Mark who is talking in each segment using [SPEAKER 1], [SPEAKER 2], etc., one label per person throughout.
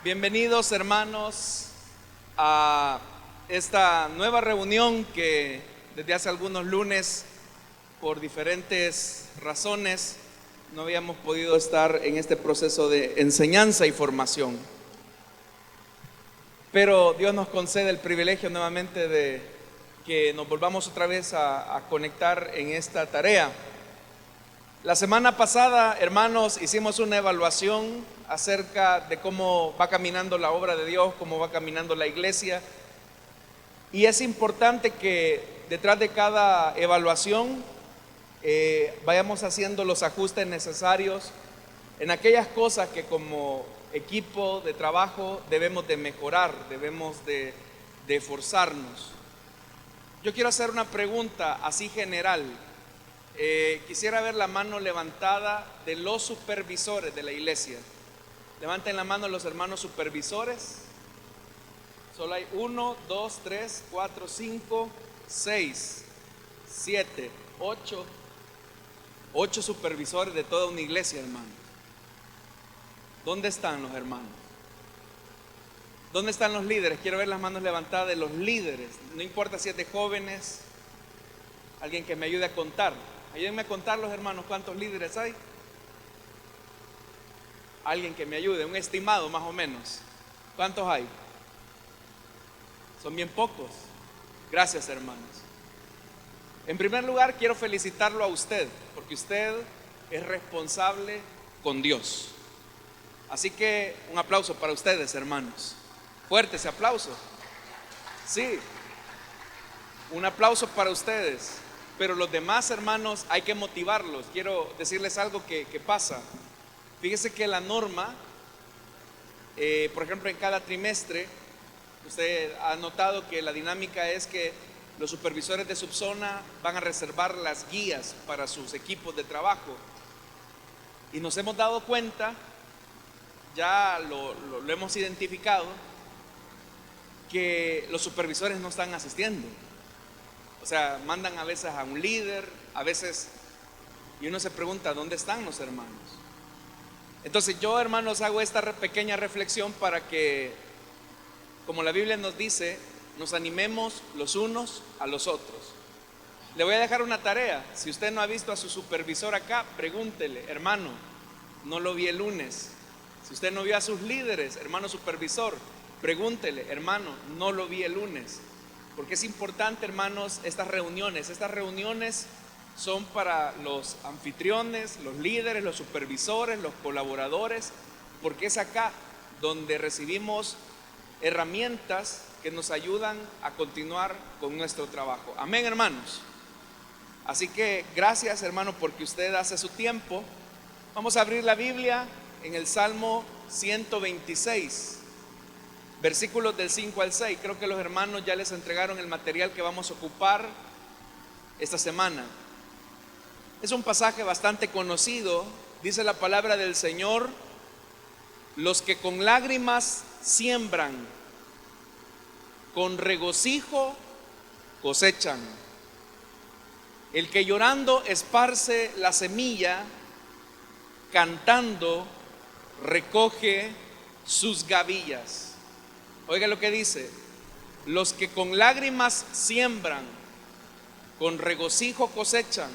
[SPEAKER 1] Bienvenidos, hermanos, a esta nueva reunión que desde hace algunos lunes, por diferentes razones, no habíamos podido estar en este proceso de enseñanza y formación. Pero Dios nos concede el privilegio nuevamente de que nos volvamos otra vez a conectar en esta tarea. La semana pasada, hermanos, hicimos una evaluación acerca de cómo va caminando la obra de Dios, cómo va caminando la iglesia. Y es importante que detrás de cada evaluación vayamos haciendo los ajustes necesarios en aquellas cosas que como equipo de trabajo debemos de mejorar, debemos de esforzarnos. Yo quiero hacer una pregunta así general. Quisiera ver la mano levantada de los supervisores de la iglesia. Levanten la mano los hermanos supervisores. Solo hay 1, 2, 3, 4, 5, 6, 7, 8. 8 supervisores de toda una iglesia, hermanos. ¿Dónde están los hermanos? ¿Dónde están los líderes? Quiero ver las manos levantadas de los líderes. No importa si es de jóvenes. Alguien que me ayude a contar. Ayúdenme a contar los hermanos, ¿cuántos líderes hay? Alguien que me ayude, un estimado más o menos. ¿Cuántos hay? Son bien pocos. Gracias, hermanos. En primer lugar, quiero felicitarlo a usted, porque usted es responsable con Dios. Así que un aplauso para ustedes, hermanos. Fuerte ese aplauso. Sí, un aplauso para ustedes. Pero los demás, hermanos, hay que motivarlos. Quiero decirles algo que pasa. Fíjese que la norma, por ejemplo, en cada trimestre, usted ha notado que la dinámica es que los supervisores de subzona van a reservar las guías para sus equipos de trabajo. Y nos hemos dado cuenta, ya lo hemos identificado, que los supervisores no están asistiendo. O sea, mandan a veces a un líder, a veces, y uno se pregunta, ¿dónde están los hermanos? Entonces yo, hermanos, hago esta pequeña reflexión para que, como la Biblia nos dice, nos animemos los unos a los otros. Le voy a dejar una tarea. Si usted no ha visto a su supervisor acá, pregúntele, hermano, no lo vi el lunes. Si usted no vio a sus líderes, hermano supervisor, pregúntele, hermano, no lo vi el lunes. Porque es importante, hermanos, estas reuniones. Estas reuniones son para los anfitriones, los líderes, los supervisores, los colaboradores, porque es acá donde recibimos herramientas que nos ayudan a continuar con nuestro trabajo. Amén, hermanos. Así que gracias, hermano, porque usted hace su tiempo. Vamos a abrir la Biblia en el Salmo 126. Versículos del 5 al 6. Creo que los hermanos ya les entregaron el material que vamos a ocupar esta semana. Es un pasaje bastante conocido. Dice la palabra del Señor: los que con lágrimas siembran, con regocijo cosechan. El que llorando esparce la semilla, cantando recoge sus gavillas. Oiga lo que dice: los que con lágrimas siembran, con regocijo cosechan.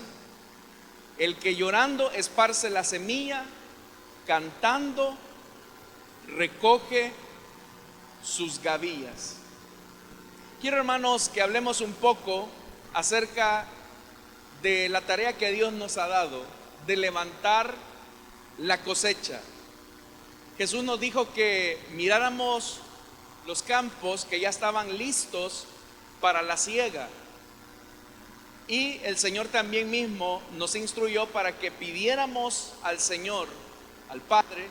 [SPEAKER 1] El que llorando esparce la semilla, cantando recoge sus gavillas. Quiero, hermanos, que hablemos un poco acerca de la tarea que Dios nos ha dado de levantar la cosecha. Jesús nos dijo que miráramos los campos que ya estaban listos para la siega. Y el Señor también mismo nos instruyó para que pidiéramos al Señor, al Padre,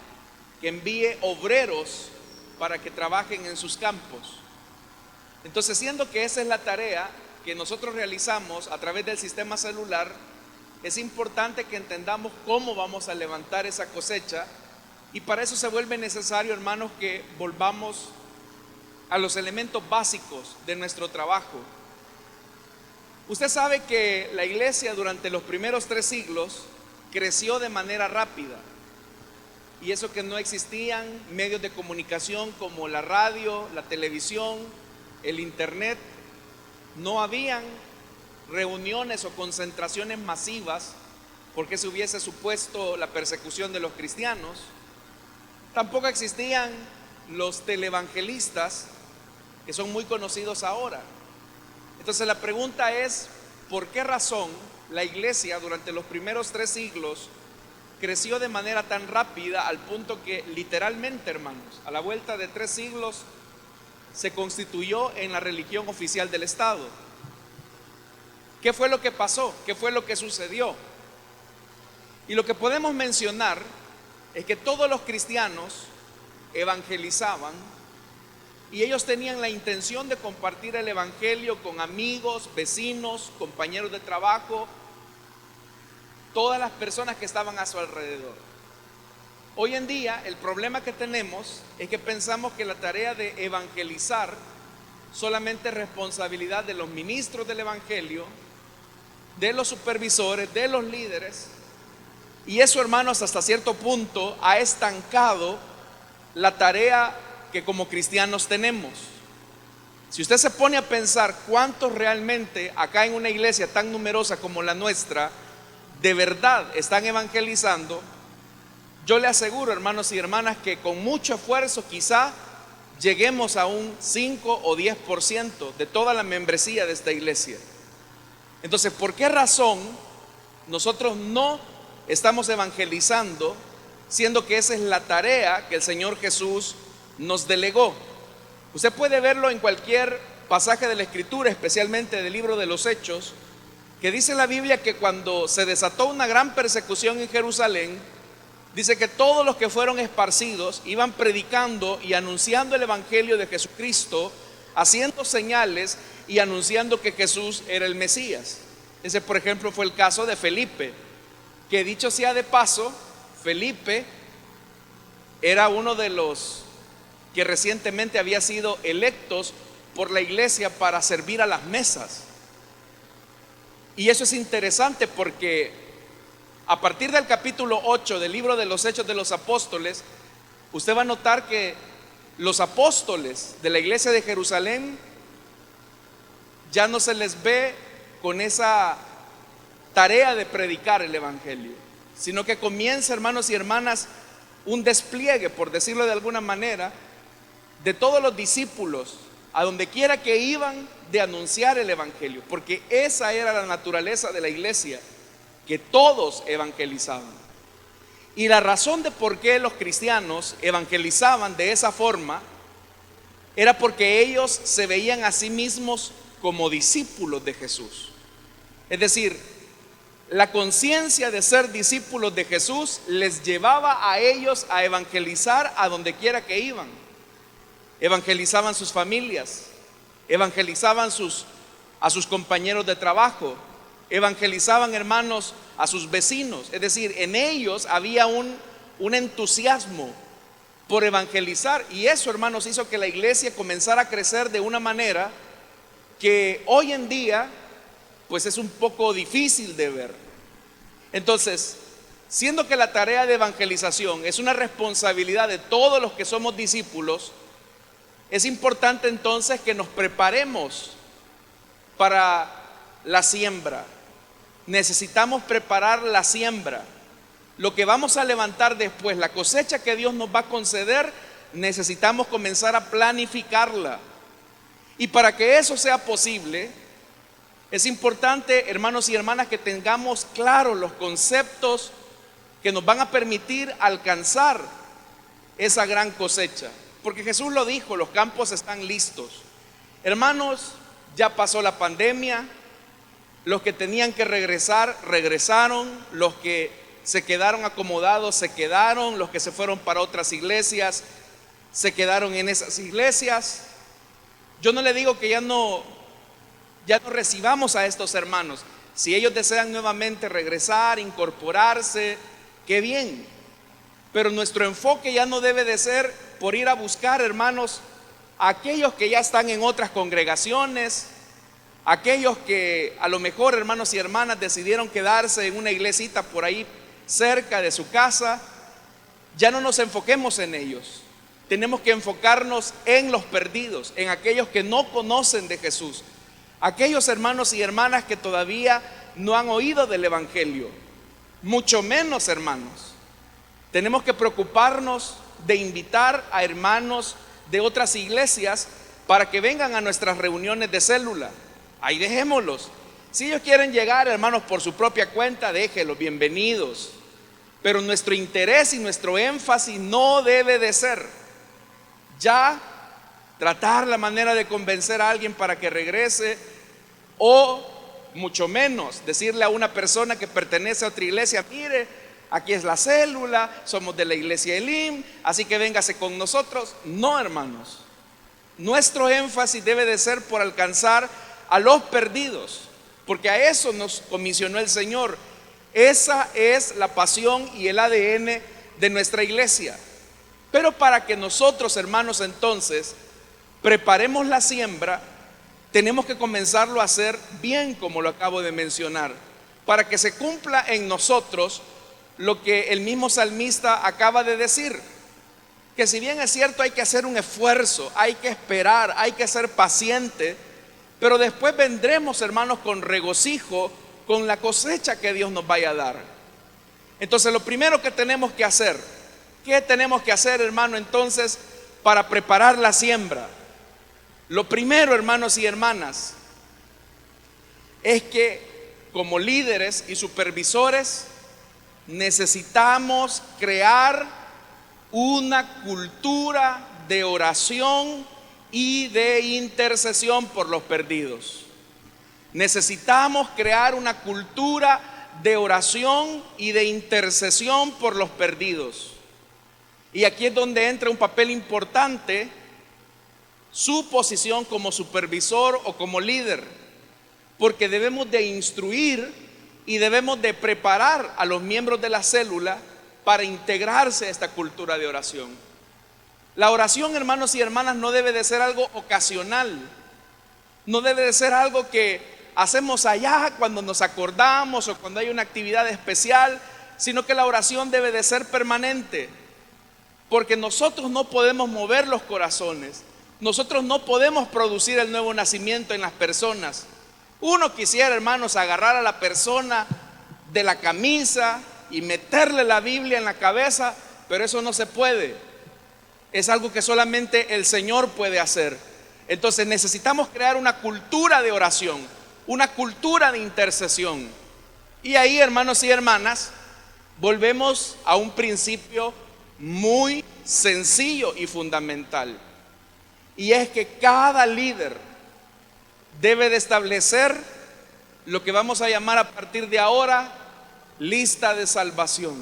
[SPEAKER 1] que envíe obreros para que trabajen en sus campos. Entonces, siendo que esa es la tarea que nosotros realizamos a través del sistema celular, es importante que entendamos cómo vamos a levantar esa cosecha. Y para eso se vuelve necesario, hermanos, que volvamos a los elementos básicos de nuestro trabajo. Usted sabe que la iglesia durante los primeros 3 siglos creció de manera rápida. y eso que no existían medios de comunicación como la radio, la televisión, el internet, no habían reuniones o concentraciones masivas porque se hubiese supuesto la persecución de los cristianos. Tampoco existían los televangelistas que son muy conocidos ahora. Entonces la pregunta es, ¿por qué razón la iglesia durante los primeros 3 siglos creció de manera tan rápida al punto que literalmente, hermanos, a la vuelta de 3 siglos se constituyó en la religión oficial del Estado? ¿Qué fue lo que pasó? ¿Qué fue lo que sucedió? Y lo que podemos mencionar es que todos los cristianos evangelizaban y ellos tenían la intención de compartir el evangelio con amigos, vecinos, compañeros de trabajo, todas las personas que estaban a su alrededor. Hoy en día el problema que tenemos es que pensamos que la tarea de evangelizar solamente es responsabilidad de los ministros del evangelio, de los supervisores, de los líderes, y eso, hermanos, hasta cierto punto ha estancado la tarea que como cristianos tenemos. Si usted se pone a pensar cuántos realmente acá en una iglesia tan numerosa como la nuestra de verdad están evangelizando, yo le aseguro, hermanos y hermanas, que con mucho esfuerzo quizá lleguemos a un 5 o 10% de toda la membresía de esta iglesia. Entonces, ¿por qué razón nosotros no estamos evangelizando, siendo que esa es la tarea que el Señor Jesús nos delegó? Usted puede verlo en cualquier pasaje de la Escritura, especialmente del libro de los Hechos, que dice la Biblia que cuando se desató una gran persecución en Jerusalén, dice que todos los que fueron esparcidos iban predicando y anunciando el evangelio de Jesucristo, haciendo señales y anunciando que Jesús era el Mesías. Ese, por ejemplo, fue el caso de Felipe, que dicho sea de paso, Felipe era uno de los que recientemente había sido electos por la iglesia para servir a las mesas. Y eso es interesante porque a partir del capítulo 8 del libro de los Hechos de los Apóstoles, usted va a notar que los apóstoles de la iglesia de Jerusalén ya no se les ve con esa tarea de predicar el evangelio, sino que comienza, hermanos y hermanas, un despliegue, por decirlo de alguna manera, de todos los discípulos a donde quiera que iban, de anunciar el evangelio, porque esa era la naturaleza de la iglesia, que todos evangelizaban. Y la razón de por qué los cristianos evangelizaban de esa forma era porque ellos se veían a sí mismos como discípulos de Jesús. Es decir, la conciencia de ser discípulos de Jesús les llevaba a ellos a evangelizar a donde quiera que iban. Evangelizaban sus familias, evangelizaban a sus compañeros de trabajo, evangelizaban, hermanos, a sus vecinos. Es decir, en ellos había un entusiasmo por evangelizar, y eso, hermanos, hizo que la iglesia comenzara a crecer de una manera que hoy en día pues es un poco difícil de ver. Entonces, siendo que la tarea de evangelización es una responsabilidad de todos los que somos discípulos, es importante entonces que nos preparemos para la siembra. Necesitamos preparar la siembra. Lo que vamos a levantar después, la cosecha que Dios nos va a conceder, necesitamos comenzar a planificarla. Y para que eso sea posible, es importante, hermanos y hermanas, que tengamos claros los conceptos que nos van a permitir alcanzar esa gran cosecha. Porque Jesús lo dijo, los campos están listos. Hermanos, ya pasó la pandemia, los que tenían que regresar, regresaron, los que se quedaron acomodados, se quedaron, los que se fueron para otras iglesias, se quedaron en esas iglesias. Yo no le digo que ya no recibamos a estos hermanos. Si ellos desean nuevamente regresar, incorporarse, qué bien. Pero nuestro enfoque ya no debe de ser por ir a buscar, hermanos, a aquellos que ya están en otras congregaciones, aquellos que a lo mejor, hermanos y hermanas, decidieron quedarse en una iglesita por ahí cerca de su casa. ya no nos enfoquemos en ellos. Tenemos que enfocarnos en los perdidos, en aquellos que no conocen de Jesús, aquellos hermanos y hermanas que todavía no han oído del Evangelio, mucho menos, hermanos. Tenemos que preocuparnos de invitar a hermanos de otras iglesias para que vengan a nuestras reuniones de célula. Ahí dejémoslos. Si ellos quieren llegar, hermanos, por su propia cuenta, déjenlos, bienvenidos. Pero nuestro interés y nuestro énfasis no debe de ser ya tratar la manera de convencer a alguien para que regrese, o mucho menos decirle a una persona que pertenece a otra iglesia: mire, aquí es la célula, somos de la iglesia Elim, así que véngase con nosotros. No, hermanos, nuestro énfasis debe de ser por alcanzar a los perdidos, porque a eso nos comisionó el Señor. Esa es la pasión y el ADN de nuestra iglesia. Pero para que nosotros, hermanos, entonces preparemos la siembra, tenemos que comenzarlo a hacer bien, como lo acabo de mencionar, para que se cumpla en nosotros lo que el mismo salmista acaba de decir, que si bien es cierto hay que hacer un esfuerzo, hay que esperar, hay que ser paciente, pero después vendremos, hermanos, con regocijo, con la cosecha que Dios nos vaya a dar. Entonces, lo primero que tenemos que hacer, ¿qué tenemos que hacer, hermano, entonces, para preparar la siembra? Lo primero, hermanos y hermanas, es que como líderes y supervisores necesitamos crear una cultura de oración y de intercesión por los perdidos. Necesitamos crear una cultura de oración y de intercesión por los perdidos. Y aquí es donde entra un papel importante su posición como supervisor o como líder, porque debemos de instruir y debemos de preparar a los miembros de la célula para integrarse a esta cultura de oración. La oración, hermanos y hermanas, no debe de ser algo ocasional, no debe de ser algo que hacemos allá cuando nos acordamos o cuando hay una actividad especial, sino que la oración debe de ser permanente, porque nosotros no podemos mover los corazones, nosotros no podemos producir el nuevo nacimiento en las personas. Uno quisiera, hermanos, agarrar a la persona de la camisa y meterle la Biblia en la cabeza, pero eso no se puede. Es algo que solamente el Señor puede hacer. Entonces necesitamos crear una cultura de oración, una cultura de intercesión. Y ahí, hermanos y hermanas, volvemos a un principio muy sencillo y fundamental. Y es que cada líder debe de establecer lo que vamos a llamar a partir de ahora lista de salvación.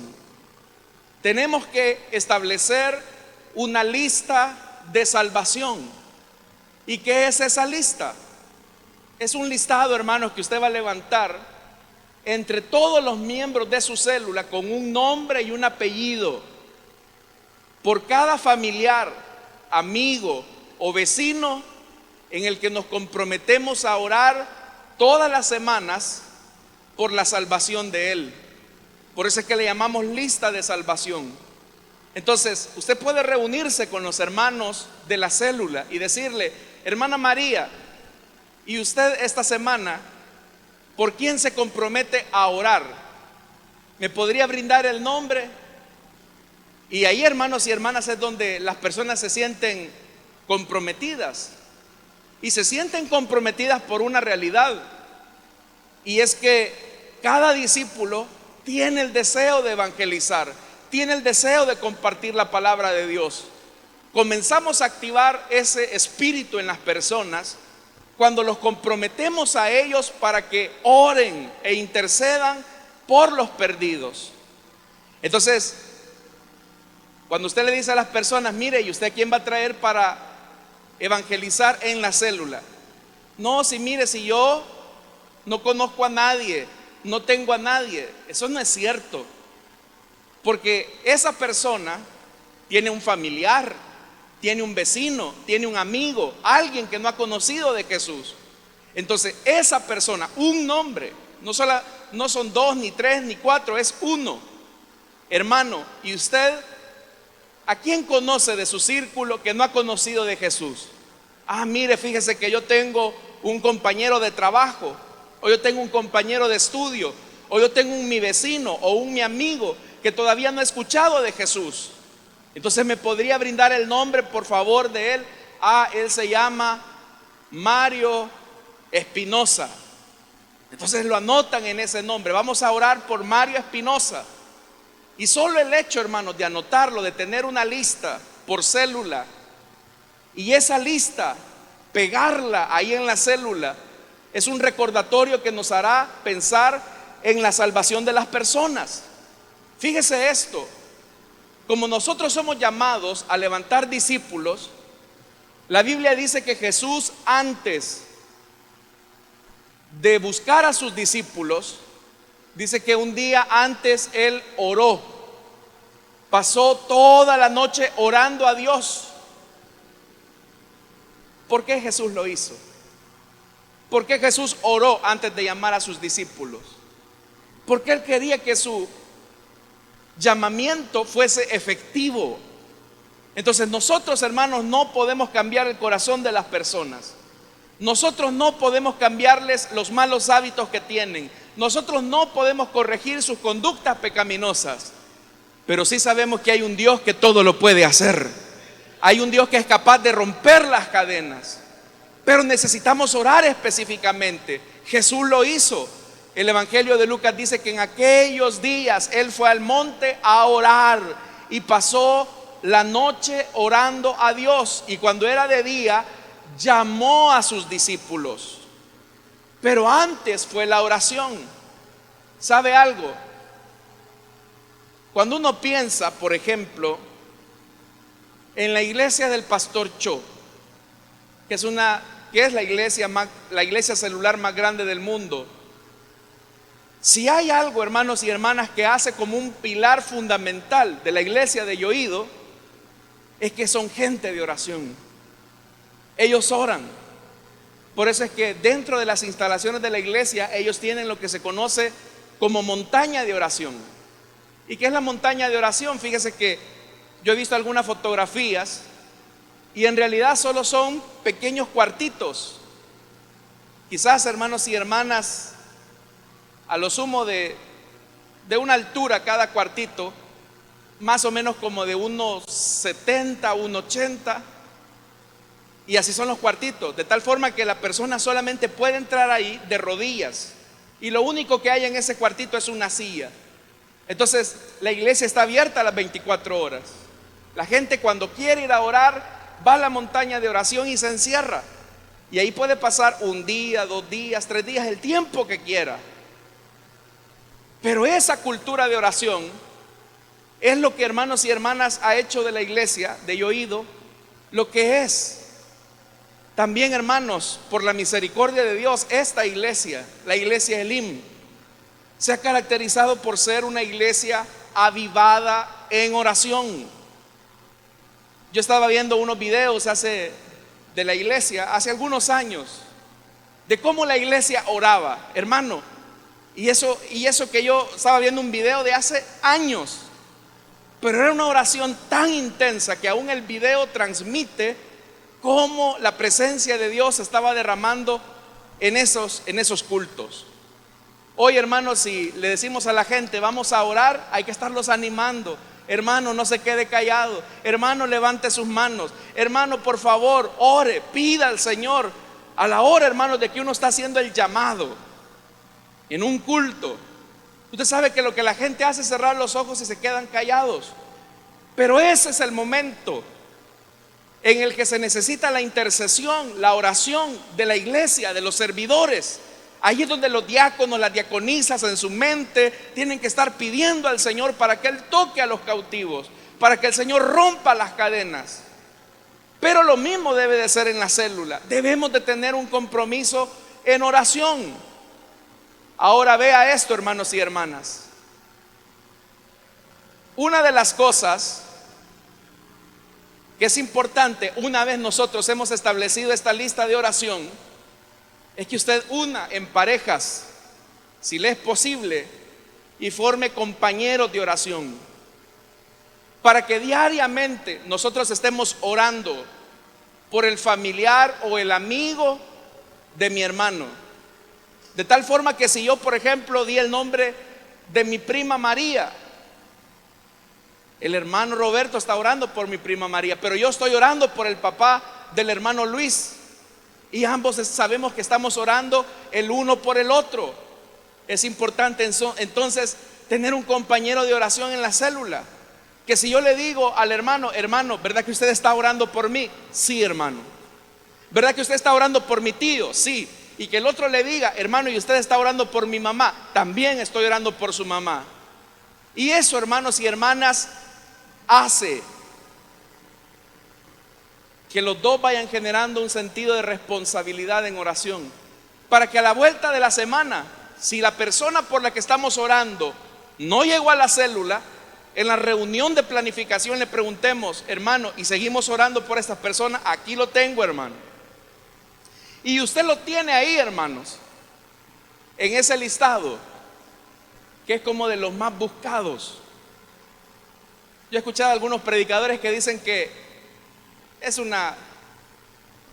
[SPEAKER 1] Tenemos que establecer una lista de salvación. ¿Y qué es esa lista? Es un listado, hermanos, que usted va a levantar entre todos los miembros de su célula con un nombre y un apellido. Por cada familiar, amigo o vecino en el que nos comprometemos a orar todas las semanas por la salvación de él. Por eso es que le llamamos lista de salvación. Entonces, usted puede reunirse con los hermanos de la célula y decirle: hermana María, ¿y usted esta semana por quién se compromete a orar? ¿Me podría brindar el nombre? Y ahí, hermanos y hermanas, es donde las personas se sienten comprometidas. Y se sienten comprometidas por una realidad, y es que cada discípulo tiene el deseo de evangelizar, tiene el deseo de compartir la palabra de Dios. Comenzamos a activar ese espíritu en las personas cuando los comprometemos a ellos para que oren e intercedan por los perdidos. Entonces, cuando usted le dice a las personas: mire, ¿y usted quién va a traer para evangelizar en la célula? No, si mire, si yo no conozco a nadie, no tengo a nadie. Eso no es cierto, porque esa persona tiene un familiar, tiene un vecino, tiene un amigo, alguien que no ha conocido de Jesús. Entonces esa persona, un nombre, no son 2, ni 3, ni 4, es uno. Hermano, ¿y usted ¿A quién conoce de su círculo que no ha conocido de Jesús? Ah, mire, fíjese que yo tengo un compañero de trabajo, o yo tengo un compañero de estudio, o yo tengo mi vecino o mi amigo que todavía no ha escuchado de Jesús. Entonces, ¿me podría brindar el nombre, por favor, de él? Ah, él se llama Mario Espinosa. Entonces lo anotan en ese nombre. Vamos a orar por Mario Espinosa. Y solo el hecho, hermanos, de anotarlo, de tener una lista por célula, y esa lista pegarla ahí en la célula, es un recordatorio que nos hará pensar en la salvación de las personas. Fíjese esto: como nosotros somos llamados a levantar discípulos, la Biblia dice que Jesús, antes de buscar a sus discípulos, dice que un día antes él oró, pasó toda la noche orando a Dios. ¿Por qué Jesús lo hizo? ¿Por qué Jesús oró antes de llamar a sus discípulos? Porque él quería que su llamamiento fuese efectivo. Entonces nosotros, hermanos, no podemos cambiar el corazón de las personas. Nosotros no podemos cambiarles los malos hábitos que tienen. Nosotros no podemos corregir sus conductas pecaminosas. Pero sí sabemos que hay un Dios que todo lo puede hacer. Hay un Dios que es capaz de romper las cadenas. Pero necesitamos orar específicamente. Jesús lo hizo. El Evangelio de Lucas dice que en aquellos días él fue al monte a orar y pasó la noche orando a Dios. Y cuando era de día, llamó a sus discípulos. Pero antes fue la oración. ¿Sabe algo? Cuando uno piensa, por ejemplo, en la iglesia del pastor Cho, que es la iglesia celular más grande del mundo. Si hay algo, hermanos y hermanas, que hace como un pilar fundamental de la iglesia de Yoido, es que son gente de oración. Ellos oran. Por eso es que dentro de las instalaciones de la iglesia ellos tienen lo que se conoce como montaña de oración. ¿Y qué es la montaña de oración? Fíjese que yo he visto algunas fotografías y en realidad solo son pequeños cuartitos. Quizás, hermanos y hermanas, a lo sumo de una altura cada cuartito, más o menos como de unos 70, unos 80. Y así son los cuartitos, de tal forma que la persona solamente puede entrar ahí de rodillas. Y lo único que hay en ese cuartito es una silla. Entonces, la iglesia está abierta a las 24 horas. La gente, cuando quiere ir a orar, va a la montaña de oración y se encierra. Y ahí puede pasar un día, 2 días, 3 días, el tiempo que quiera. Pero esa cultura de oración es lo que, hermanos y hermanas, ha hecho de la iglesia de Yoido lo que es. También, hermanos, por la misericordia de Dios, esta iglesia, la iglesia Elim, se ha caracterizado por ser una iglesia avivada en oración. Yo estaba viendo unos videos de la iglesia hace algunos años, de cómo la iglesia oraba, hermano. Y eso que yo estaba viendo un video de hace años, pero era una oración tan intensa que aún el video transmite cómo la presencia de Dios se estaba derramando en esos cultos. Hoy, hermanos, si le decimos a la gente vamos a orar, hay que estarlos animando. Hermano, no se quede callado. Hermano, levante sus manos. Hermano, por favor, ore, pida al Señor. A la hora, hermano, de que uno está haciendo el llamado en un culto, usted sabe que lo que la gente hace es cerrar los ojos y se quedan callados. Pero ese es el momento en el que se necesita la intercesión, la oración de la iglesia, de los servidores. Ahí es donde los diáconos, las diaconisas en su mente tienen que estar pidiendo al Señor para que Él toque a los cautivos, para que el Señor rompa las cadenas. Pero lo mismo debe de ser en la célula. Debemos de tener un compromiso en oración. Ahora vea esto, hermanos y hermanas. Una de las cosas que es importante, una vez nosotros hemos establecido esta lista de oración, es que usted una en parejas, si le es posible, y forme compañeros de oración. para que diariamente nosotros estemos orando por el familiar o el amigo de mi hermano. De tal forma que si yo, por ejemplo, di el nombre de mi prima María, el hermano Roberto está orando por mi prima María, pero yo estoy orando por el papá del hermano Luis, y ambos sabemos que estamos orando el uno por el otro. Es importante entonces tener un compañero de oración en la célula, que si yo le digo al hermano: hermano, ¿verdad que usted está orando por mí? Sí, hermano. ¿Verdad que usted está orando por mi tío? Sí. Y que el otro le diga: hermano, ¿y usted está orando por mi mamá? También estoy orando por su mamá. Y eso, hermanos y hermanas, hace que los dos vayan generando un sentido de responsabilidad en oración, para que a la vuelta de la semana, si la persona por la que estamos orando no llegó a la célula, en la reunión de planificación le preguntemos: hermano, ¿y seguimos orando por esta persona? Aquí lo tengo, hermano. Y usted lo tiene ahí, hermanos, en ese listado, que es como de los más buscados. Yo he escuchado a algunos predicadores que dicen que es una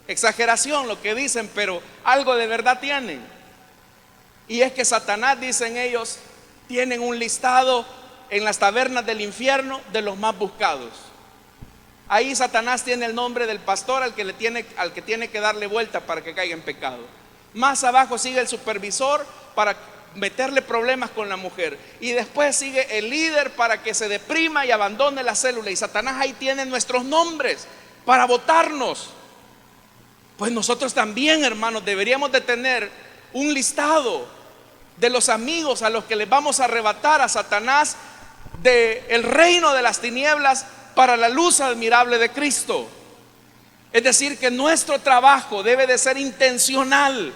[SPEAKER 1] exageración lo que dicen, pero algo de verdad tienen. Y es que Satanás, dicen ellos, tienen un listado en las tabernas del infierno de los más buscados. Ahí Satanás tiene el nombre del pastor al que tiene que darle vuelta para que caiga en pecado. Más abajo sigue el supervisor para meterle problemas con la mujer, y después sigue el líder para que se deprima y abandone la célula. Y Satanás ahí tiene nuestros nombres para votarnos. Pues nosotros también, hermanos, deberíamos de tener un listado de los amigos a los que les vamos a arrebatar a Satanás del reino de las tinieblas para la luz admirable de Cristo. Es decir, que nuestro trabajo debe de ser intencional.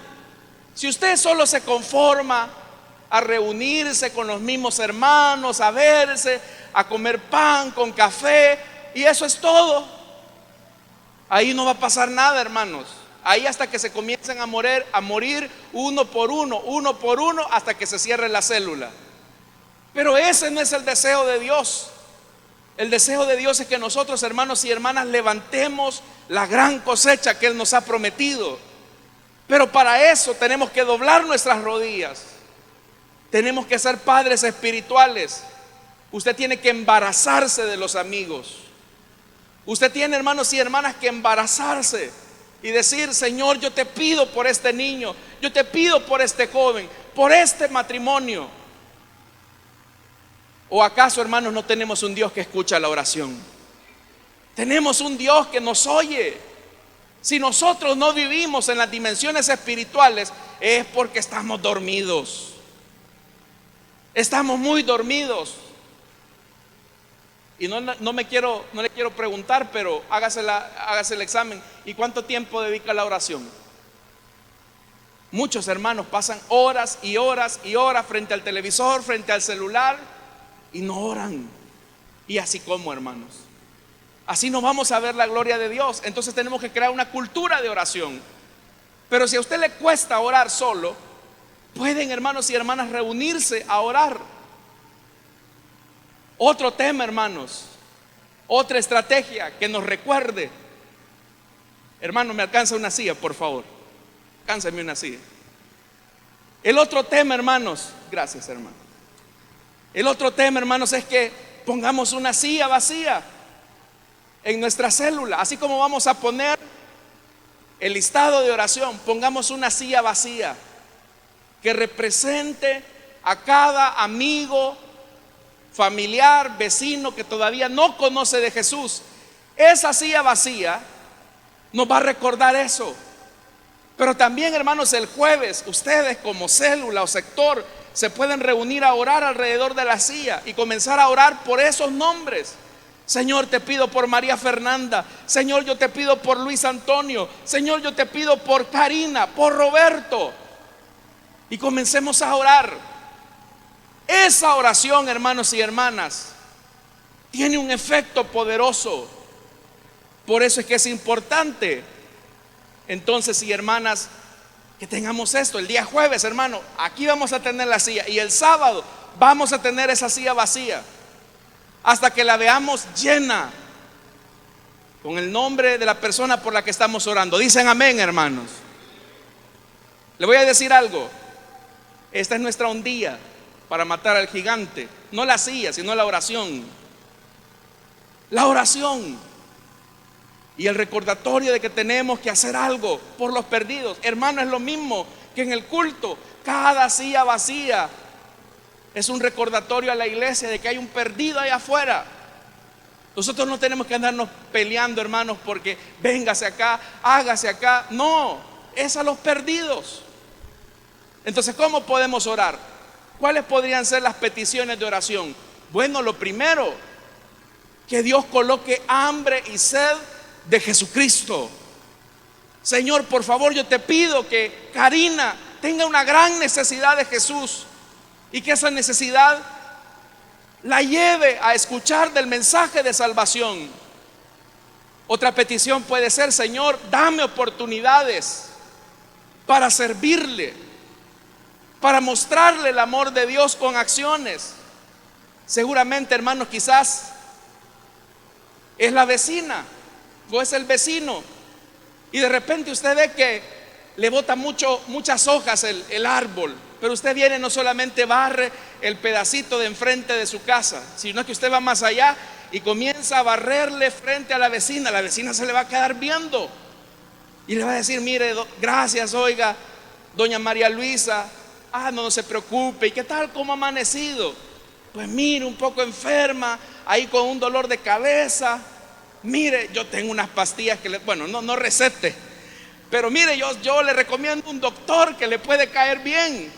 [SPEAKER 1] Si usted solo se conforma a reunirse con los mismos hermanos, a verse, a comer pan con café, y eso es todo, ahí no va a pasar nada, hermanos. Ahí hasta que se comiencen a morir uno por uno, hasta que se cierre la célula. Pero ese no es el deseo de Dios. El deseo de Dios es que nosotros, hermanos y hermanas, levantemos la gran cosecha que Él nos ha prometido. Pero para eso tenemos que doblar nuestras rodillas. Tenemos que ser padres espirituales. Usted tiene que embarazarse de los amigos. Usted tiene, hermanos y hermanas, que embarazarse y decir: Señor, yo te pido por este niño, yo te pido por este joven, por este matrimonio. ¿O acaso, hermanos, no tenemos un Dios que escucha la oración? Tenemos un Dios que nos oye. Si nosotros no vivimos en las dimensiones espirituales, es porque estamos dormidos. Estamos muy dormidos. Y no le quiero preguntar, pero hágase el examen. ¿Y cuánto tiempo dedica a la oración? Muchos hermanos pasan horas y horas y horas frente al televisor, frente al celular, y no oran. Y así como, hermanos, así no vamos a ver la gloria de Dios. Entonces tenemos que crear una cultura de oración. Pero si a usted le cuesta orar solo, pueden, hermanos y hermanas, reunirse a orar. Otro tema, hermanos, otra estrategia que nos recuerde. Hermano, me alcanza una silla, por favor. Alcánzame una silla. El otro tema, hermanos, gracias, hermano. El otro tema, hermanos, es que pongamos una silla vacía en nuestra célula. Así como vamos a poner el listado de oración, pongamos una silla vacía que represente a cada amigo, familiar, vecino que todavía no conoce de Jesús. Esa silla vacía nos va a recordar eso. Pero también, hermanos, el jueves ustedes como célula o sector se pueden reunir a orar alrededor de la silla y comenzar a orar por esos nombres. Señor, te pido por María Fernanda. Señor, yo te pido por Luis Antonio. Señor, yo te pido por Karina, por Roberto. Y comencemos a orar. Esa oración, hermanos y hermanas, tiene un efecto poderoso. Por eso es que es importante, entonces, y hermanas, que tengamos esto. El día jueves, hermano, aquí vamos a tener la silla, y el sábado vamos a tener esa silla vacía. hasta que la veamos llena con el nombre de la persona por la que estamos orando. Dicen amén, hermanos. Le voy a decir algo. Esta es nuestra ondía para matar al gigante. No la silla, sino la oración. La oración y el recordatorio de que tenemos que hacer algo por los perdidos. Hermano, es lo mismo que en el culto. Cada silla vacía es un recordatorio a la iglesia de que hay un perdido allá afuera. Nosotros no tenemos que andarnos peleando, hermanos, porque véngase acá, hágase acá. No, es a los perdidos. Entonces, ¿cómo podemos orar? ¿Cuáles podrían ser las peticiones de oración? Bueno, lo primero, que Dios coloque hambre y sed de Jesucristo. Señor, por favor, yo te pido que Karina tenga una gran necesidad de Jesús y que esa necesidad la lleve a escuchar del mensaje de salvación. Otra petición puede ser: Señor, dame oportunidades para servirle, para mostrarle el amor de Dios con acciones. Seguramente, hermanos, quizás es la vecina o es el vecino y de repente usted ve que le bota muchas hojas el árbol, pero usted viene, no solamente barre el pedacito de enfrente de su casa, sino que usted va más allá y comienza a barrerle frente a la vecina. La vecina se le va a quedar viendo y le va a decir: mire, gracias, oiga, doña María Luisa, no se preocupe. ¿Y qué tal? ¿Cómo ha amanecido? Pues mire, un poco enferma, ahí con un dolor de cabeza. Mire, yo tengo unas pastillas que no recete, pero mire, yo le recomiendo un doctor que le puede caer bien.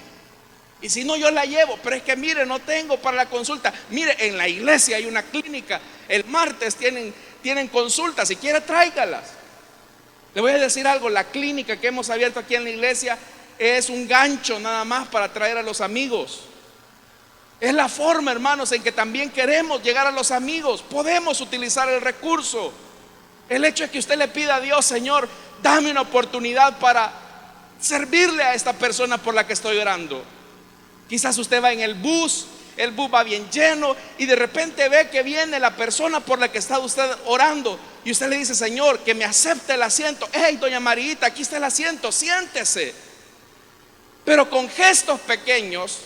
[SPEAKER 1] Y si no, yo la llevo. Pero es que mire, no tengo para la consulta. Mire, en la iglesia hay una clínica, el martes tienen consultas, si quiere tráigalas. Le voy a decir algo: la clínica que hemos abierto aquí en la iglesia es un gancho nada más para traer a los amigos. Es la forma, hermanos, en que también queremos llegar a los amigos. Podemos utilizar el recurso. El hecho es que usted le pida a Dios: Señor, dame una oportunidad para servirle a esta persona por la que estoy orando. Quizás usted va en el bus va bien lleno y de repente ve que viene la persona por la que está usted orando y usted le dice: Señor, que me acepte el asiento. Hey, doña Marita, aquí está el asiento, siéntese. Pero con gestos pequeños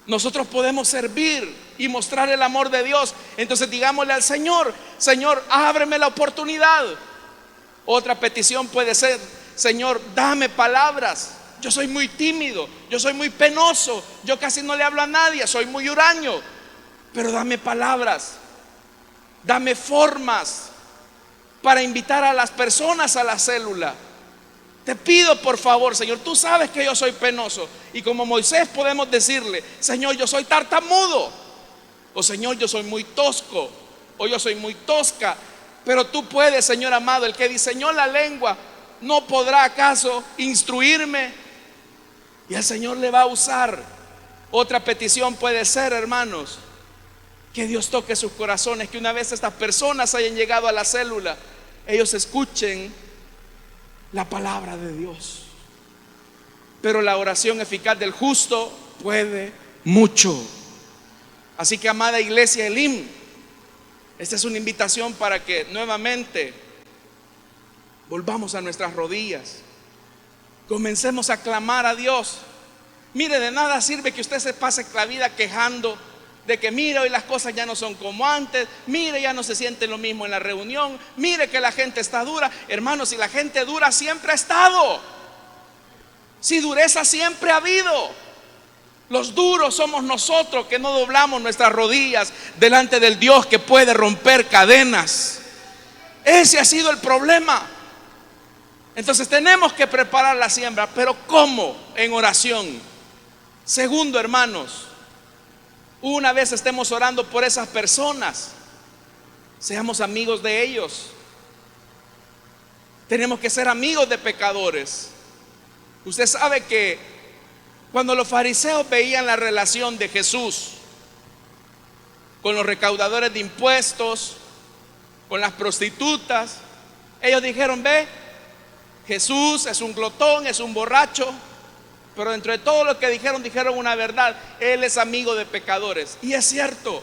[SPEAKER 1] nosotros podemos servir y mostrar el amor de Dios. Entonces digámosle al Señor: Señor, ábreme la oportunidad. Otra petición puede ser: Señor, dame palabras. Yo soy muy tímido, yo soy muy penoso, yo casi no le hablo a nadie, soy muy huraño. Pero dame palabras, dame formas para invitar a las personas a la célula. Te pido, por favor, Señor, tú sabes que yo soy penoso. Y como Moisés podemos decirle: Señor, yo soy tartamudo. O Señor, yo soy muy tosco. O yo soy muy tosca. Pero tú puedes, Señor amado. El que diseñó la lengua, ¿no podrá acaso instruirme? Y el Señor le va a usar. Otra petición puede ser, hermanos, que Dios toque sus corazones, que una vez estas personas hayan llegado a la célula, ellos escuchen la palabra de Dios. Pero la oración eficaz del justo puede mucho. Así que, amada iglesia Elim, esta es una invitación para que nuevamente volvamos a nuestras rodillas, comencemos a clamar a Dios. Mire, de nada sirve que usted se pase la vida quejando de que mire, hoy las cosas ya no son como antes, mire, ya no se siente lo mismo en la reunión, mire que la gente está dura. Hermanos, si la gente dura siempre ha estado, si dureza siempre ha habido. Los duros somos nosotros que no doblamos nuestras rodillas delante del Dios que puede romper cadenas. Ese ha sido el problema. Entonces tenemos que preparar la siembra. ¿Pero cómo? En oración. Segundo, hermanos, una vez estemos orando por esas personas, seamos amigos de ellos. Tenemos que ser amigos de pecadores. Usted sabe que cuando los fariseos veían la relación de Jesús con los recaudadores de impuestos, con las prostitutas, ellos dijeron: ve, Jesús es un glotón, es un borracho. Pero dentro de todo lo que dijeron una verdad: Él es amigo de pecadores. Y es cierto,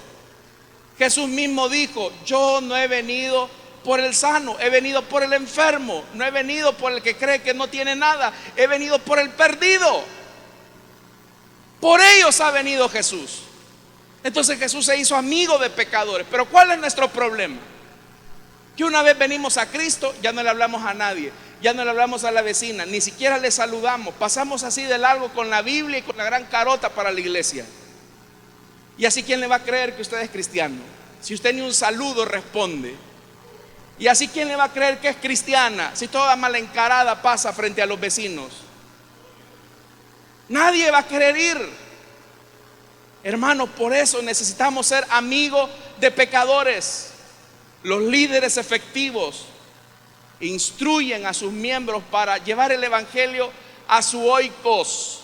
[SPEAKER 1] Jesús mismo dijo: yo no he venido por el sano, he venido por el enfermo. No he venido por el que cree que no tiene nada, he venido por el perdido. Por ellos ha venido Jesús. Entonces Jesús se hizo amigo de pecadores. Pero ¿cuál es nuestro problema? Que una vez venimos a Cristo, ya no le hablamos a nadie, ya no le hablamos a la vecina, ni siquiera le saludamos. Pasamos así de largo con la Biblia y con la gran carota para la iglesia. Y así, ¿quién le va a creer que usted es cristiano? Si usted ni un saludo responde. Y así, ¿quién le va a creer que es cristiana si toda mala encarada pasa frente a los vecinos? Nadie va a querer ir. Hermanos, por eso necesitamos ser amigos de pecadores. Los líderes efectivos instruyen a sus miembros para llevar el evangelio a su oikos.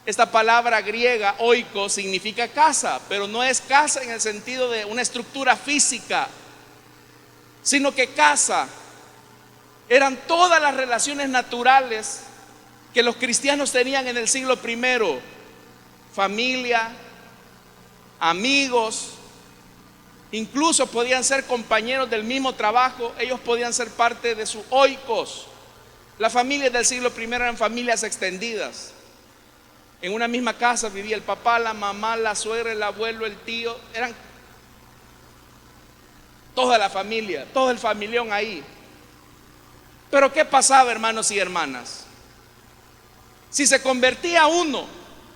[SPEAKER 1] Esta palabra griega, oikos, significa casa, pero no es casa en el sentido de una estructura física, sino que casa eran todas las relaciones naturales que los cristianos tenían en el siglo I. Familia, amigos, incluso podían ser compañeros del mismo trabajo. Ellos podían ser parte de su oikos. Las familias del siglo I eran familias extendidas. En una misma casa vivía el papá, la mamá, la suegra, el abuelo, el tío. Eran toda la familia, todo el familión ahí. Pero ¿qué pasaba, hermanos y hermanas? Si se convertía uno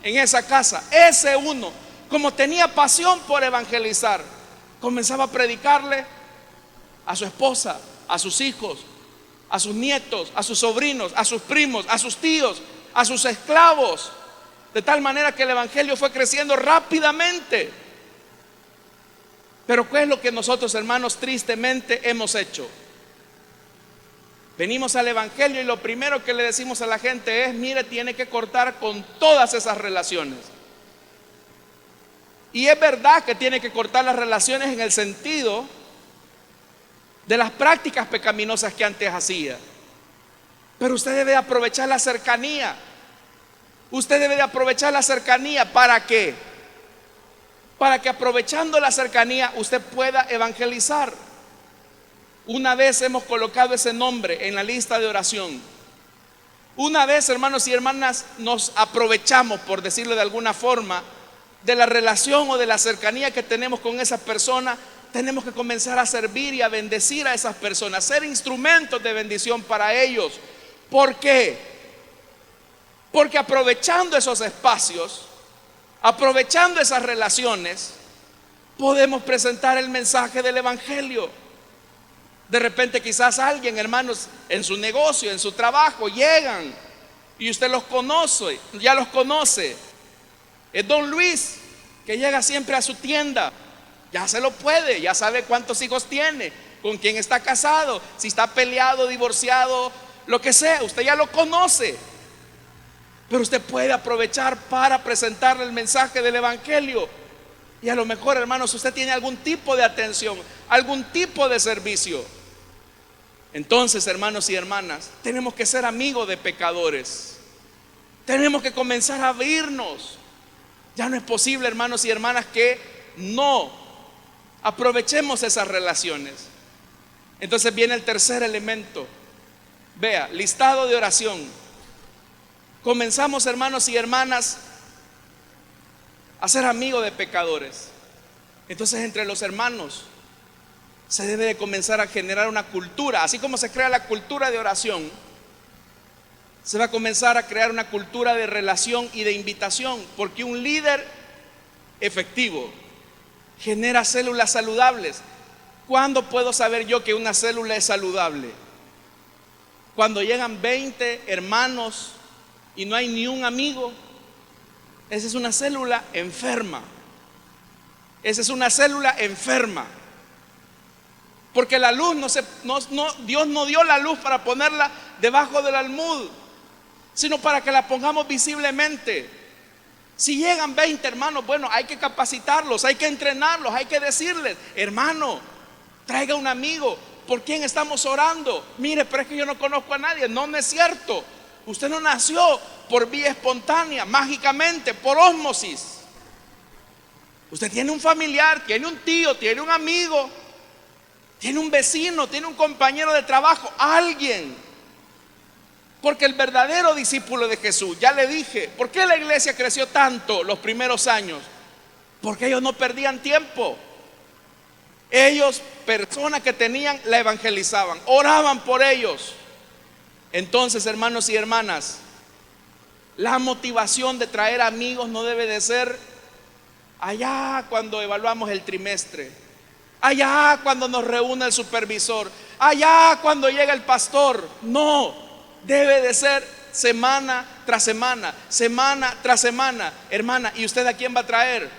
[SPEAKER 1] en esa casa, ese uno, como tenía pasión por evangelizar, comenzaba a predicarle a su esposa, a sus hijos, a sus nietos, a sus sobrinos, a sus primos, a sus tíos, a sus esclavos, de tal manera que el evangelio fue creciendo rápidamente. Pero ¿qué es lo que nosotros, hermanos, tristemente hemos hecho? Venimos al evangelio y lo primero que le decimos a la gente es: mire, tiene que cortar con todas esas relaciones. Y es verdad que tiene que cortar las relaciones en el sentido de las prácticas pecaminosas que antes hacía. Pero usted debe aprovechar la cercanía. Usted debe de aprovechar la cercanía. ¿Para qué? Para que, aprovechando la cercanía, usted pueda evangelizar. Una vez hemos colocado ese nombre en la lista de oración. Una vez, hermanos y hermanas, nos aprovechamos, por decirlo de alguna forma, de la relación o de la cercanía que tenemos con esas personas. Tenemos que comenzar a servir y a bendecir a esas personas, ser instrumentos de bendición para ellos. ¿Por qué? Porque aprovechando esos espacios, aprovechando esas relaciones, podemos presentar el mensaje del evangelio. De repente quizás alguien, hermanos, en su negocio, en su trabajo, llegan y usted los conoce, ya los conoce. Es don Luis, que llega siempre a su tienda. Ya se lo puede, ya sabe cuántos hijos tiene, con quién está casado, si está peleado, divorciado, lo que sea, usted ya lo conoce. Pero usted puede aprovechar para presentarle el mensaje del evangelio. Y a lo mejor, hermanos, usted tiene algún tipo de atención, algún tipo de servicio. Entonces, hermanos y hermanas, tenemos que ser amigos de pecadores. Tenemos que comenzar a abrirnos. Ya no es posible, hermanos y hermanas, que no aprovechemos esas relaciones. Entonces viene el tercer elemento. Vea, listado de oración. Comenzamos, hermanos y hermanas, a ser amigos de pecadores. Entonces, entre los hermanos se debe de comenzar a generar una cultura. Así como se crea la cultura de oración, se va a comenzar a crear una cultura de relación y de invitación. Porque un líder efectivo genera células saludables. ¿Cuándo puedo saber yo que una célula es saludable? Cuando llegan 20 hermanos y no hay ni un amigo. Esa es una célula enferma. Esa es una célula enferma. Porque la luz Dios no dio la luz para ponerla debajo del almud, sino para que la pongamos visiblemente. Si llegan 20 hermanos, bueno, hay que capacitarlos, hay que entrenarlos, hay que decirles: hermano, traiga un amigo. ¿Por quién estamos orando? Mire, pero es que yo no conozco a nadie. No, no es cierto. Usted no nació por vía espontánea, mágicamente, por ósmosis. Usted tiene un familiar, tiene un tío, tiene un amigo, tiene un vecino, tiene un compañero de trabajo, alguien. Porque el verdadero discípulo de Jesús, ya le dije, ¿por qué la iglesia creció tanto los primeros años? Porque ellos no perdían tiempo. Ellos, personas que tenían, la evangelizaban, oraban por ellos. Entonces, hermanos y hermanas, la motivación de traer amigos no debe de ser allá cuando evaluamos el trimestre, allá cuando nos reúne el supervisor, allá cuando llega el pastor. No, debe de ser semana tras semana, semana tras semana. Hermana, ¿y usted a quién va a traer?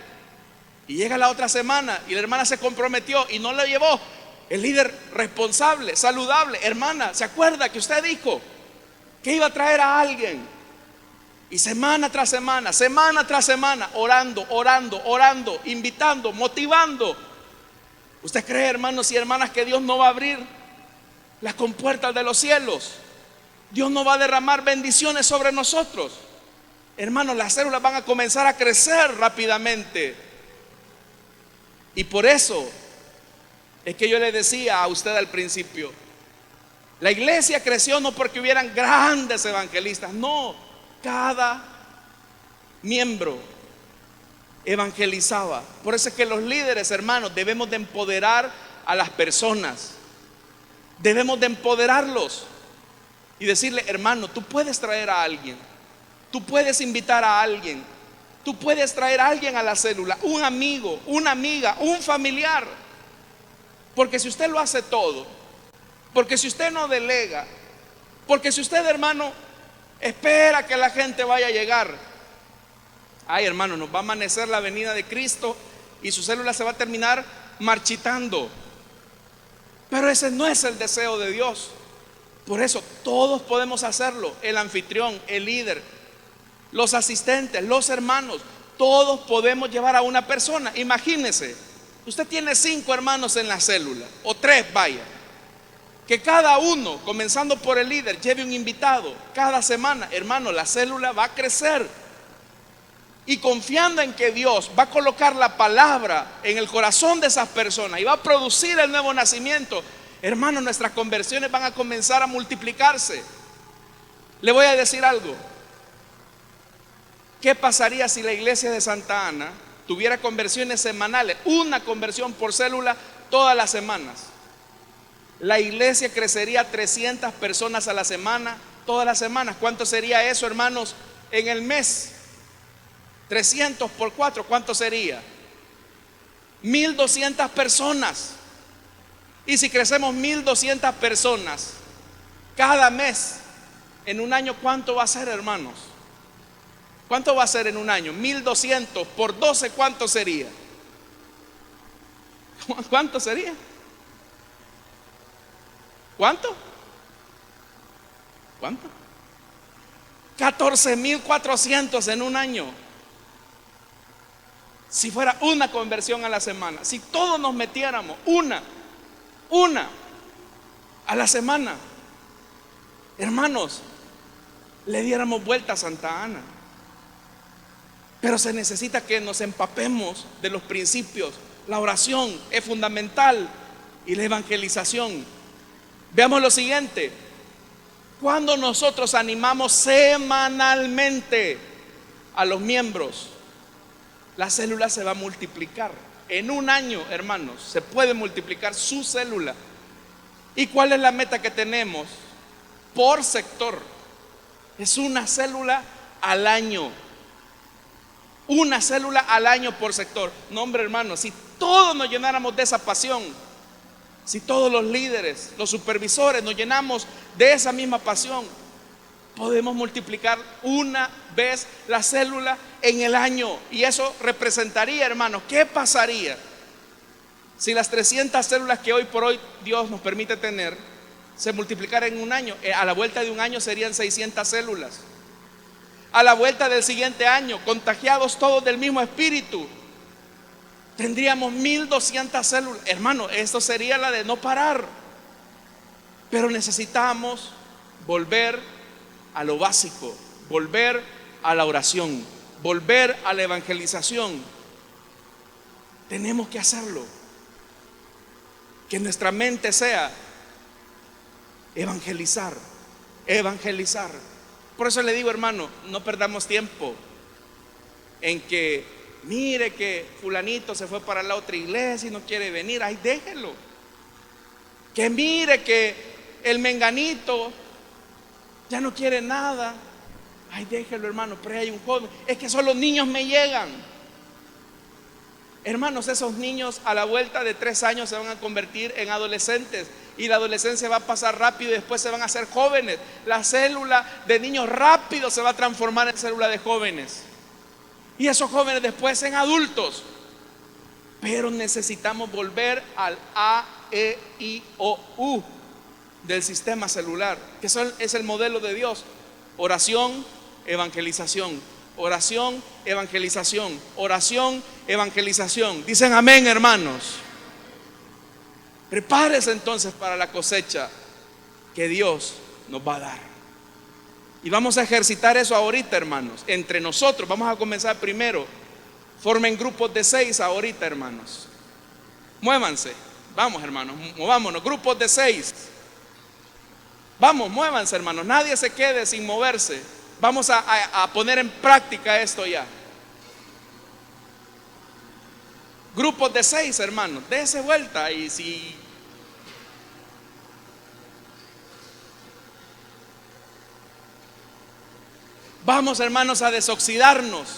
[SPEAKER 1] Y llega la otra semana y la hermana se comprometió y no lo llevó. El líder responsable, saludable: hermana, ¿se acuerda que usted dijo que iba a traer a alguien? Y semana tras semana, semana tras semana, orando, orando, orando, invitando, motivando. ¿Usted cree, hermanos y hermanas, que Dios no va a abrir las compuertas de los cielos? Dios no va a derramar bendiciones sobre nosotros. Hermanos, las células van a comenzar a crecer rápidamente. Y por eso es que yo le decía a usted al principio, la iglesia creció no porque hubieran grandes evangelistas, no, cada miembro evangelizaba. Por eso es que los líderes, hermanos, debemos de empoderar a las personas, debemos de empoderarlos y decirle: hermano, tú puedes traer a alguien, tú puedes invitar a alguien, tú puedes traer a alguien a la célula, un amigo, una amiga, un familiar. Porque si usted lo hace todo, porque si usted no delega, porque si usted, hermano, espera que la gente vaya a llegar, ay, hermano, nos va a amanecer la venida de Cristo y su célula se va a terminar marchitando. Pero ese no es el deseo de Dios. Por eso todos podemos hacerlo: el anfitrión, el líder, los asistentes, los hermanos. Todos podemos llevar a una persona. Imagínese, usted tiene 5 hermanos en la célula, o 3, vaya, que cada uno, comenzando por el líder, lleve un invitado cada semana. Hermano, la célula va a crecer. Y confiando en que Dios va a colocar la palabra en el corazón de esas personas y va a producir el nuevo nacimiento, hermano, nuestras conversiones van a comenzar a multiplicarse. Le voy a decir algo: ¿qué pasaría si la iglesia de Santa Ana tuviera conversiones semanales? Una conversión por célula todas las semanas. La iglesia crecería 300 personas a la semana, todas las semanas. ¿Cuánto sería eso, hermanos, en el mes? 300 por 4, ¿cuánto sería? 1200 personas. Y si crecemos 1200 personas cada mes, en un año, ¿cuánto va a ser, hermanos? ¿Cuánto va a ser en un año? 1200 por 12, ¿cuánto sería? ¿Cuánto sería? ¿Cuánto? ¿Cuánto? 14,400 en un año. Si fuera una conversión a la semana, si todos nos metiéramos una a la semana, hermanos, le diéramos vuelta a Santa Ana. Pero se necesita que nos empapemos de los principios. La oración es fundamental y la evangelización. Veamos lo siguiente: cuando nosotros animamos semanalmente a los miembros, la célula se va a multiplicar. En un año, hermanos, se puede multiplicar su célula. ¿Y cuál es la meta que tenemos? Por sector. Es una célula al año. Una célula al año por sector. No, hombre, hermanos, si todos nos llenáramos de esa pasión, si todos los líderes, los supervisores nos llenamos de esa misma pasión, podemos multiplicar una vez la célula en el año. Y eso representaría, hermanos, ¿qué pasaría si las 300 células que hoy por hoy Dios nos permite tener se multiplicaran en un año? A la vuelta de un año serían 600 células. A la vuelta del siguiente año, contagiados todos del mismo espíritu, tendríamos 1200 células. Hermano, esto sería la de no parar. Pero necesitamos volver a lo básico, volver a la oración, volver a la evangelización. Tenemos que hacerlo. Que nuestra mente sea evangelizar, evangelizar. Por eso le digo, hermano, no perdamos tiempo en que mire que fulanito se fue para la otra iglesia y no quiere venir. Ay, déjelo. Que mire que el menganito ya no quiere nada. Ay, déjelo, hermano. Pero hay un joven. Es que solo los niños me llegan. Hermanos, esos niños a la vuelta de 3 años se van a convertir en adolescentes, y la adolescencia va a pasar rápido y después se van a hacer jóvenes. La célula de niños rápido se va a transformar en célula de jóvenes, y esos jóvenes después en adultos. Pero necesitamos volver al A, E, I, O, U del sistema celular, que es el modelo de Dios. Oración, evangelización. Oración, evangelización. Oración, evangelización. Dicen amén, hermanos. Prepárese entonces para la cosecha que Dios nos va a dar. Y vamos a ejercitar eso ahorita, hermanos. Entre nosotros vamos a comenzar primero. Formen grupos de 6 ahorita, hermanos. Muévanse. Vamos, hermanos, movámonos. Grupos de 6. Vamos, muévanse, hermanos. Nadie se quede sin moverse. Vamos a poner en práctica esto ya. Grupos de 6, hermanos. Dése vuelta. Y si vamos, hermanos, a desoxidarnos.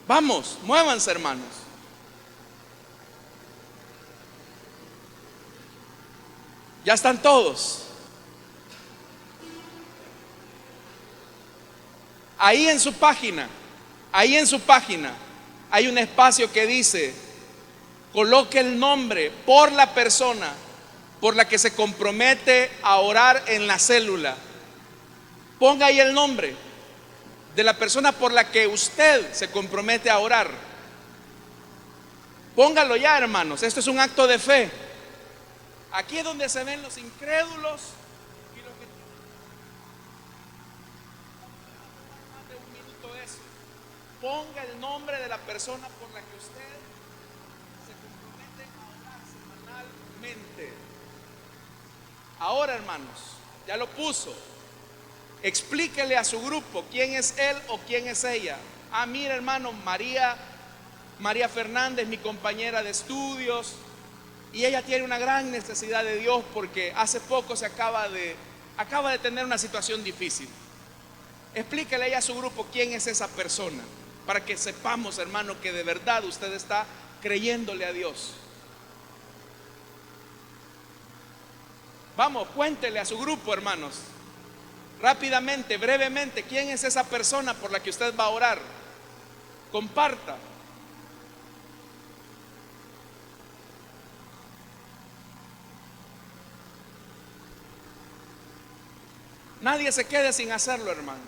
[SPEAKER 1] Vamos, muévanse, hermanos. Ya están todos. Ahí en su página hay un espacio que dice: coloque el nombre por la persona por la que se compromete a orar en la célula. Ponga ahí el nombre de la persona por la que usted se compromete a orar. Póngalo ya, hermanos. Esto es un acto de fe. Aquí es donde se ven los incrédulos y los que más de un minuto eso. Ponga el nombre de la persona por la que usted se compromete a orar semanalmente. Ahora, hermanos, ya lo puso. Explíquele a su grupo quién es él o quién es ella. Ah, mira, hermano, María Fernández, mi compañera de estudios, y ella tiene una gran necesidad de Dios porque hace poco se acaba de tener una situación difícil. Explíquele ella a su grupo quién es esa persona, para que sepamos, hermano, que de verdad usted está creyéndole a Dios. Vamos, cuéntele a su grupo, hermanos, rápidamente, brevemente, quién es esa persona por la que usted va a orar. Comparta. Nadie se quede sin hacerlo, hermano.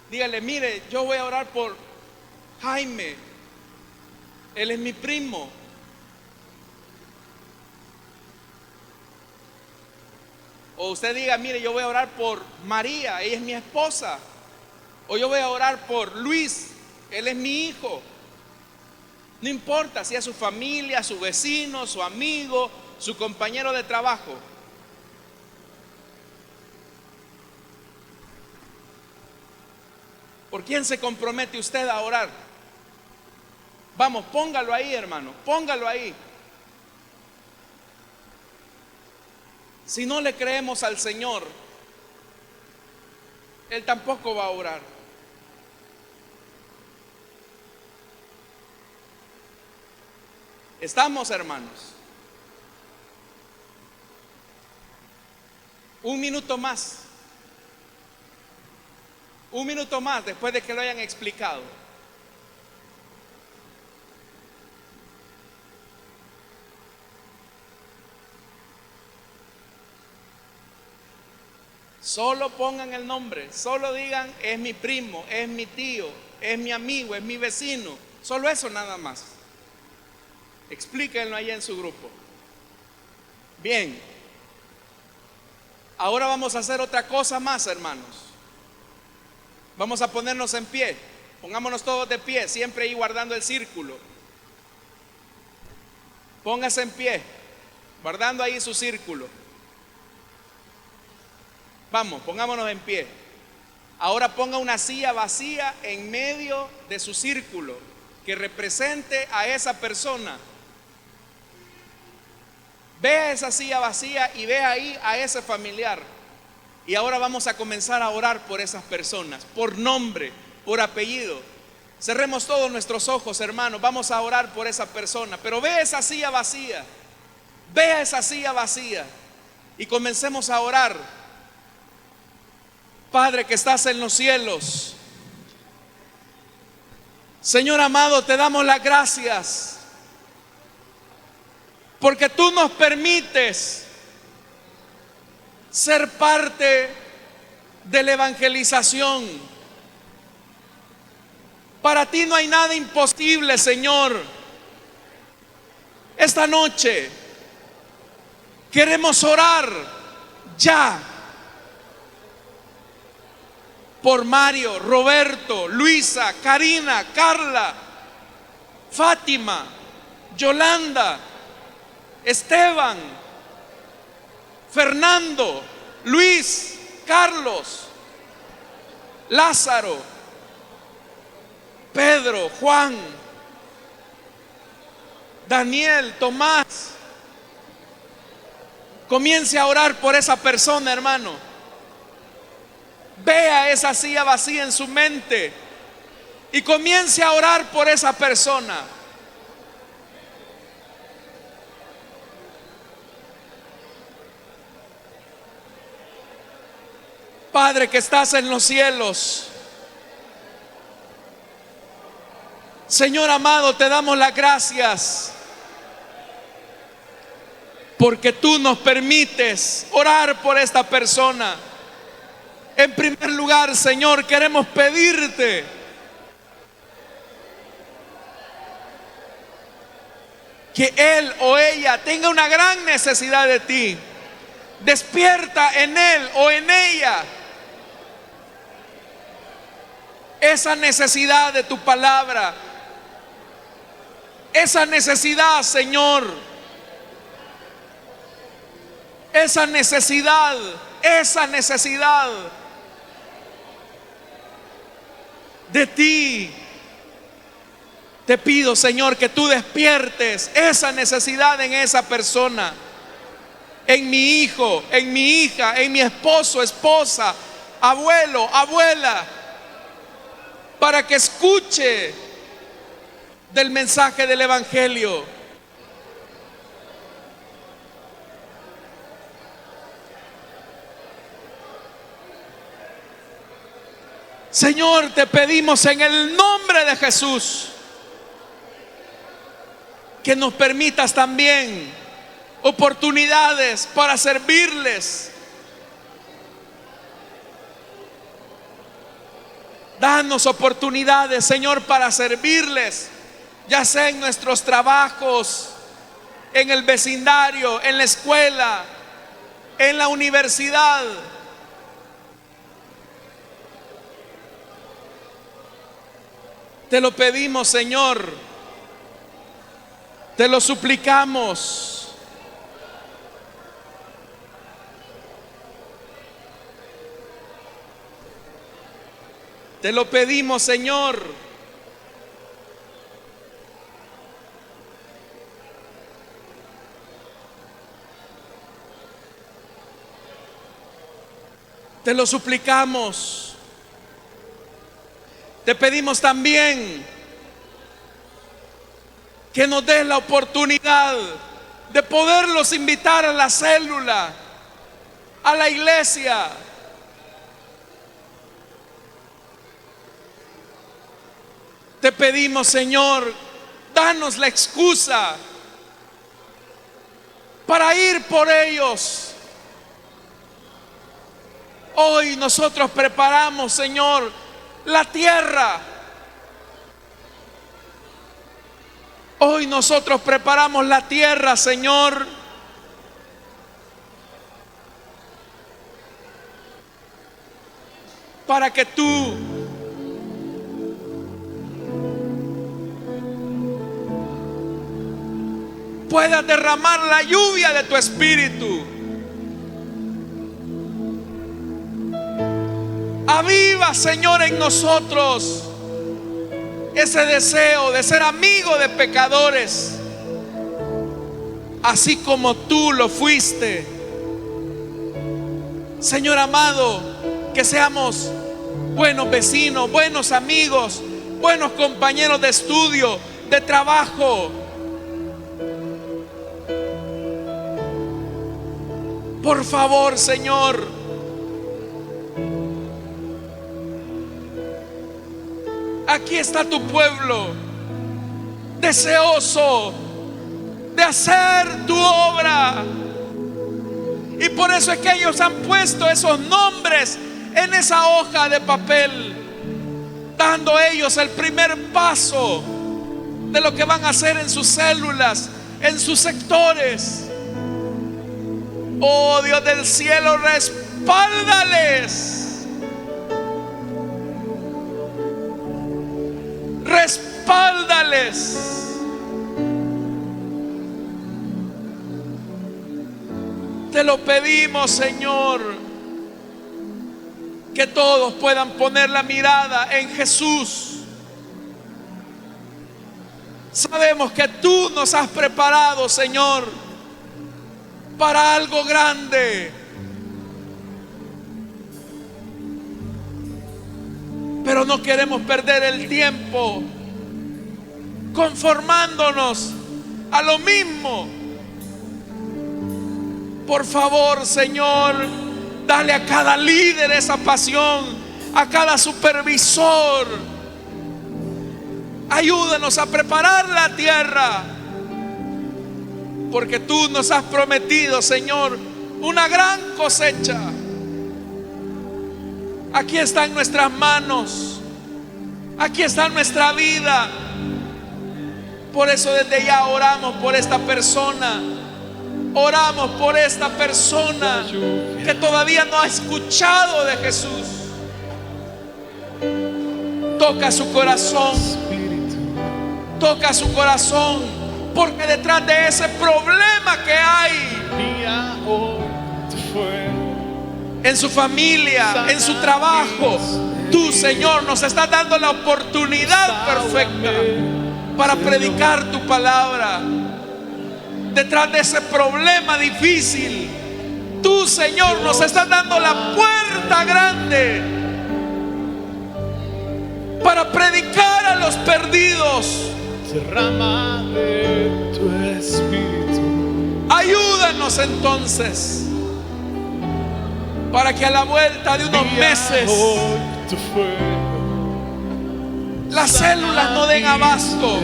[SPEAKER 1] Dígale: mire, yo voy a orar por Jaime, él es mi primo. O usted diga: mire, yo voy a orar por María, ella es mi esposa. O yo voy a orar por Luis, él es mi hijo. No importa si es su familia, su vecino, su amigo, su compañero de trabajo. ¿Por quién se compromete usted a orar? Vamos, póngalo ahí, hermano, póngalo ahí. Si no le creemos al Señor, Él tampoco va a orar. ¿Estamos, hermanos? Un minuto más. Un minuto más después de que lo hayan explicado. Solo pongan el nombre, solo digan: es mi primo, es mi tío, es mi amigo, es mi vecino. Solo eso, nada más. Explíquenlo allá en su grupo. Bien. Ahora vamos a hacer otra cosa más, hermanos. Vamos a ponernos en pie. Pongámonos todos de pie, siempre ahí guardando el círculo. Póngase en pie, guardando ahí su círculo. Vamos, pongámonos en pie. Ahora ponga una silla vacía en medio de su círculo que represente a esa persona. Ve esa silla vacía y ve ahí a ese familiar. Y ahora vamos a comenzar a orar por esas personas, por nombre, por apellido. Cerremos todos nuestros ojos, hermanos. Vamos a orar por esa persona. Pero ve esa silla vacía. Ve esa silla vacía. Y comencemos a orar. Padre que estás en los cielos, Señor amado, te damos las gracias porque tú nos permites ser parte de la evangelización. Para ti no hay nada imposible, Señor. Esta noche queremos orar ya por Mario, Roberto, Luisa, Karina, Carla, Fátima, Yolanda, Esteban, Fernando, Luis, Carlos, Lázaro, Pedro, Juan, Daniel, Tomás. Comience a orar por esa persona, hermano. Vea esa silla vacía en su mente y comience a orar por esa persona. Padre que estás en los cielos, Señor amado, te damos las gracias porque tú nos permites orar por esta persona. En primer lugar, Señor, queremos pedirte que él o ella tenga una gran necesidad de ti. Despierta en él o en ella esa necesidad de tu palabra, esa necesidad, Señor, esa necesidad de ti. Te pido, Señor, que tú despiertes esa necesidad en esa persona, en mi hijo, en mi hija, en mi esposo, esposa, abuelo, abuela, para que escuche del mensaje del evangelio. Señor, te pedimos en el nombre de Jesús que nos permitas también oportunidades para servirles. Danos oportunidades, Señor, para servirles, ya sea en nuestros trabajos, en el vecindario, en la escuela, en la universidad. Te lo pedimos, Señor. Te lo suplicamos. Te lo pedimos, Señor. Te lo suplicamos. Te pedimos también que nos des la oportunidad de poderlos invitar a la célula, a la iglesia. Te pedimos, Señor, danos la excusa para ir por ellos. Hoy nosotros preparamos, Señor, la tierra. Hoy nosotros preparamos la tierra, Señor, para que tú puedas derramar la lluvia de tu espíritu. Aviva, Señor, en nosotros ese deseo de ser amigo de pecadores, así como tú lo fuiste. Señor amado, que seamos buenos vecinos, buenos amigos, buenos compañeros de estudio, de trabajo. Por favor, Señor, aquí está tu pueblo, deseoso de hacer tu obra. Y por eso es que ellos han puesto esos nombres en esa hoja de papel, dando ellos el primer paso de lo que van a hacer en sus células, en sus sectores. Oh Dios del cielo, respáldales. Respáldales. Te lo pedimos, Señor, que todos puedan poner la mirada en Jesús. Sabemos que tú nos has preparado, Señor, para algo grande. Pero no queremos perder el tiempo conformándonos a lo mismo. Por favor, Señor, dale a cada líder esa pasión, a cada supervisor. Ayúdanos a preparar la tierra, porque tú nos has prometido, Señor, una gran cosecha. Aquí está en nuestras manos, aquí está nuestra vida. Por eso desde ya oramos por esta persona. Oramos por esta persona que todavía no ha escuchado de Jesús. Toca su corazón, toca su corazón, porque detrás de ese problema que hay en su familia, en su trabajo, tú, Señor, nos estás dando la oportunidad perfecta para predicar tu palabra. Detrás de ese problema difícil, tú, Señor, nos estás dando la puerta grande para predicar a los perdidos.
[SPEAKER 2] Derrama de tu espíritu.
[SPEAKER 1] Ayúdanos entonces, para que a la vuelta de unos meses las células no den abasto,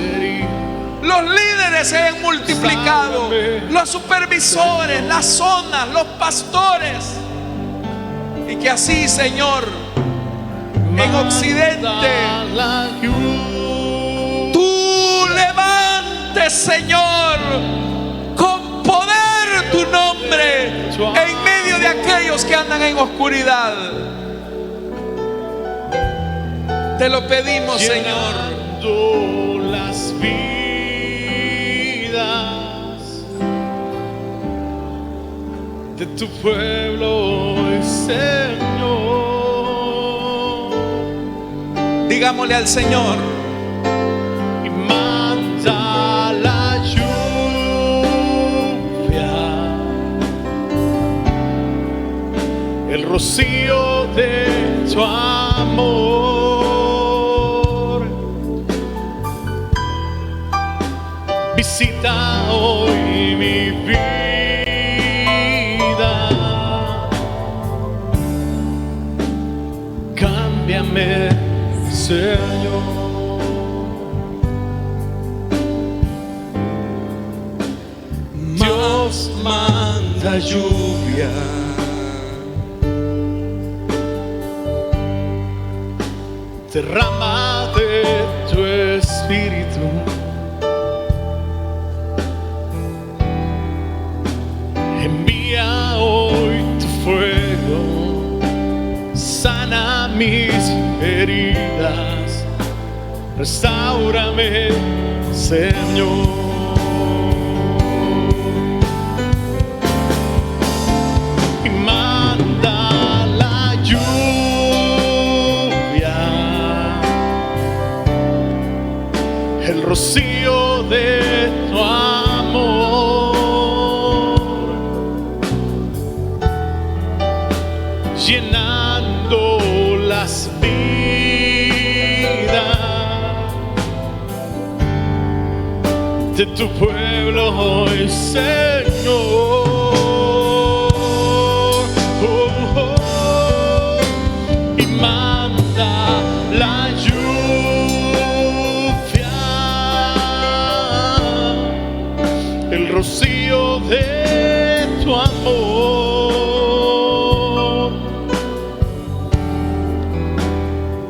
[SPEAKER 1] los líderes se hayan multiplicado, los supervisores, las zonas, los pastores, y que así, Señor, en Occidente tú levantes, Señor, con poder tu nombre en medio de aquellos que andan en oscuridad. Te lo pedimos, Señor.
[SPEAKER 2] Las vidas de tu pueblo, Señor.
[SPEAKER 1] Digámosle al Señor:
[SPEAKER 2] y manda la lluvia, el rocío de tu amor. Visita hoy mi vida, cámbiame, Señor. Dios manda lluvia, derrama de tu espíritu. Envía hoy tu fuego, sana mis heridas, restáurame, Señor. rocío de tu amor, llenando las vidas de tu pueblo hoy, Señor. Y manda la lluvia, el rocío de tu amor.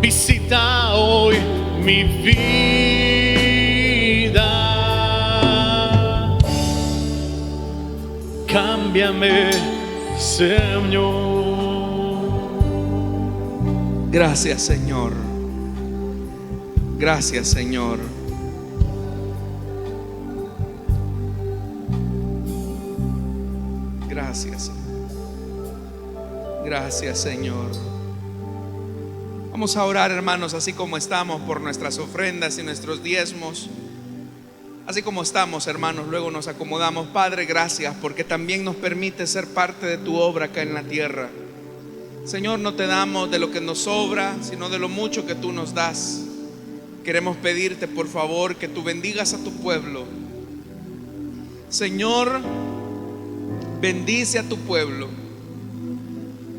[SPEAKER 2] Visita hoy mi vida, cámbiame, Señor.
[SPEAKER 1] Gracias, Señor. Gracias, Señor. Gracias. Gracias, Señor. Vamos a orar, hermanos, así como estamos, por nuestras ofrendas y nuestros diezmos. Así como estamos, hermanos, luego nos acomodamos. Padre, gracias porque también nos permite ser parte de tu obra acá en la tierra. Señor, no te damos de lo que nos sobra, sino de lo mucho que tú nos das. Queremos pedirte, por favor, que tú bendigas a tu pueblo. Señor, bendice a tu pueblo,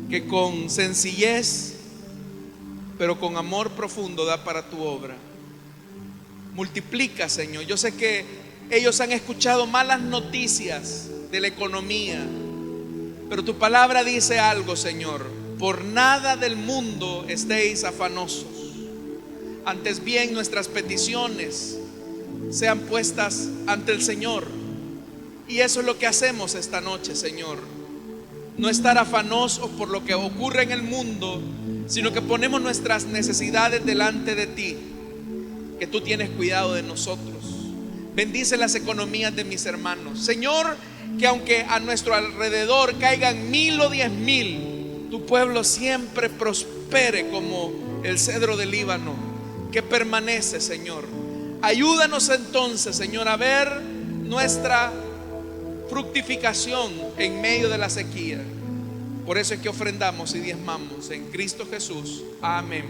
[SPEAKER 1] que con sencillez, pero con amor profundo, da para tu obra. Multiplica, Señor. Yo sé que ellos han escuchado malas noticias de la economía, pero tu palabra dice algo, Señor: por nada del mundo estéis afanosos, antes bien nuestras peticiones sean puestas ante el Señor. Y eso es lo que hacemos esta noche, Señor. No estar afanosos por lo que ocurre en el mundo, sino que ponemos nuestras necesidades delante de ti, que tú tienes cuidado de nosotros. Bendice las economías de mis hermanos, Señor, que aunque a nuestro alrededor caigan 1000 o 10,000, tu pueblo siempre prospere como el cedro del Líbano, que permanece, Señor. Ayúdanos entonces, Señor, a ver nuestra fructificación en medio de la sequía. Por eso es que ofrendamos y diezmamos en Cristo Jesús. Amén.